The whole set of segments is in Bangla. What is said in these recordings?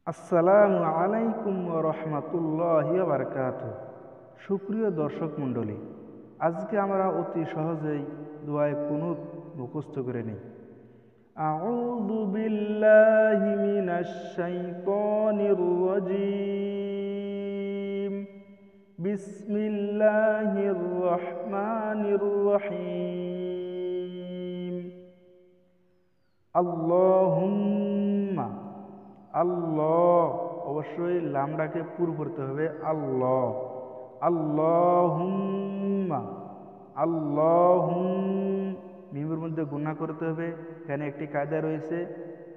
আসসালামু আলাইকুম ওয়া রাহমাতুল্লাহি ওয়া বারাকাতুহু। সুপ্রিয় দর্শক মণ্ডলী, আজকে আমরা অতি সহজেই দোয়ায়ে কুনুত মুখস্থ করে নিই। আউযু বিল্লাহি মিনাশ শাইতানির রাজীম। বিসমিল্লাহির রহমানির রহিম। আল্লাহুম্মা, আল্লাহ, অবশ্যই লামটাকে পুর করতে হবে। আল্লাহ, আল্লাহুম্মা, মিমের মধ্যে গুণা করতে হবে। এখানে একটি কায়দা রয়েছে,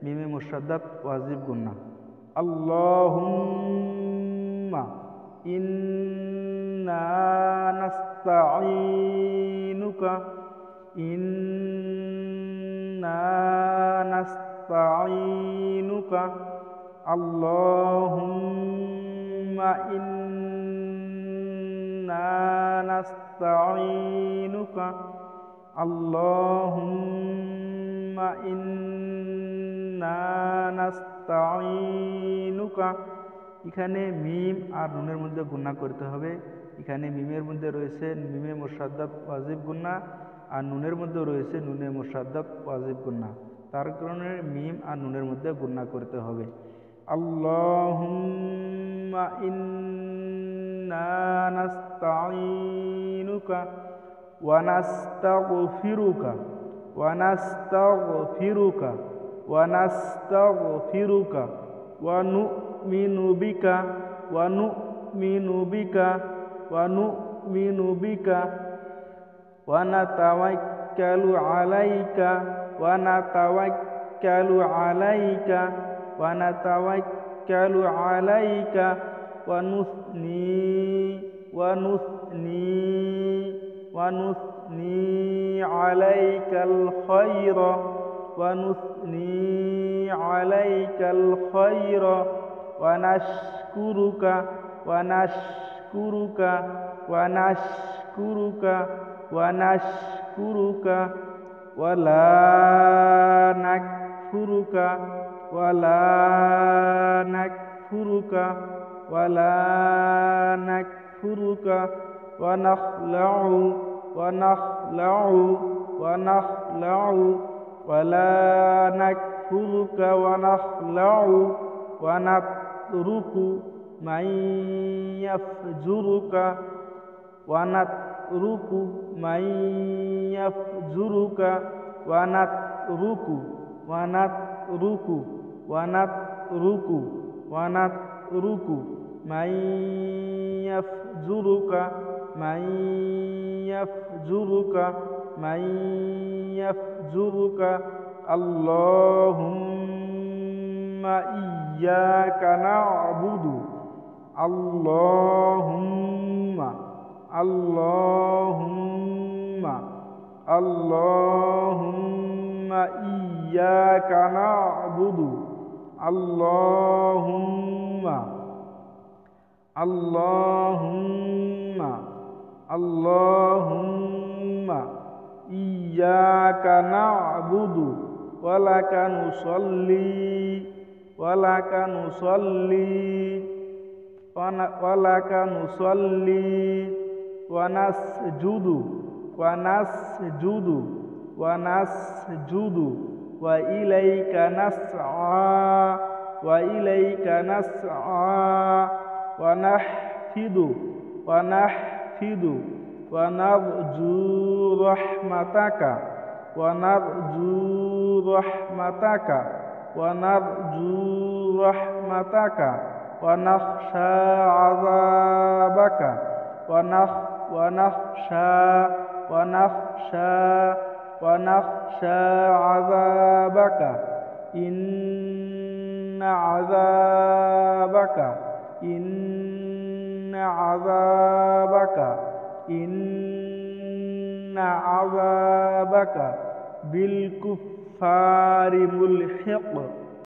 মিমে মুশাদ্দাদ ওয়াজিব গুণা। আল্লাহুম্মা ইন্না নাস্তাঈনুকা, ইন্না নাস্তাঈনুকা। আল্লাহুম্মা ইন্না নাস্তাঈনুকা, আল্লাহুম্মা ইন্না নাস্তাঈনুকা। এখানে মিম আর নুনের মধ্যে গুণা করতে হবে। এখানে মিমের মধ্যে রয়েছে মিমে মুশাদ্দাদ ওয়াজিব গুণা, আর নুনের মধ্যে রয়েছে নুনে মুশাদ্দাদ ওয়াজিব গুণা। তার কারণে মিম আর নুনের মধ্যে গুণা করতে হবে। আল্লাহুম্মা ইন্না নাস্তাঈনুকা ওয়া নাস্তাগফিরুকা, ওয়া নাস্তাগফিরুকা, ওয়া নাস্তাগফিরুকা, ওয়া নু'মিনু বিকা, ওয়া নু'মিনু বিকা, ওয়া নু'মিনু বিকা, ওয়া নাতাওয়াক্কালু আলাইকা, ওয়া নাতাওয়াক্কালু আলাইকা, ওয়া নাতাওয়াক্কালু আলাইকা, ওয়া নুসনি, ওয়া নুসনি, ওয়া নুসনি আলাইকাল খায়রা, ওয়া নুসনি আলাইকাল খায়রা, ওয়া নাশকুরুকা, ওয়া নাশকুরুকা, ওয়া নাশকুরুকা, ওয়া নাশকুরুকা, ওয়া লা নাকফুরুকা, ওয়া লা নাকফুরুকা, ওয়া লা নাকফুরুকা, ওয়া নাখলাউ, ওয়া নাখলাউ, ওয়া নাখলাউ, ওয়া লা নাকফুরুকা, ওয়া নাখলাউ, ওয়া নাতরুকু মান ইয়াফজুরুকা, ওয়া নাতরুকু মান ইয়াফজুরুকা, ওয়া নাতরুকু, ওয়া নাতরুকু, ওয়া নাতরুকু, ওয়া নাতরুকু মান ইয়াফজুরুকা, মান ইয়াফজুরুকা, মান ইয়াফজুরুকা। আল্লাহুম্মা ইয়্যাকা না'বুদু, আল্লাহুম্মা, আল্লাহুম্মা, আল্লাহুম্মা ইয়্যাকা না'বুদু, আল্লাহুম্মা, আল্লাহুম্মা, আল্লাহুম্মা ইয়্যাকা না'বুদু ওয়া লাকা নুসাল্লি, ওয়া লাকা নুসাল্লি, ওয়া লাকা নুসাল্লি, ওয়া নাসজুদু, ওয়া নাসজুদু, ওয়া নাসজুদু, ওয়া ইলাইকা নাসআ, ওয়া ইলাইকা নাসআ, ওয়া নাহফিদু, ওয়া নাহফিদু, ওয়া নারজু রাহমাতাকা, ওয়া নারজু রাহমাতাকা, ওয়া নারজু রাহমাতাকা, ওয়া নাখশা আযাবাকা, ওয়া নাখশা, ওয়া নাখশা, ওয়া নাখশা আযাবাকা, ইন্না আযাবাকা, ইন্না আযাবাকা, ইন্না আযাবাকা বিল কুফফারি মুলহিক।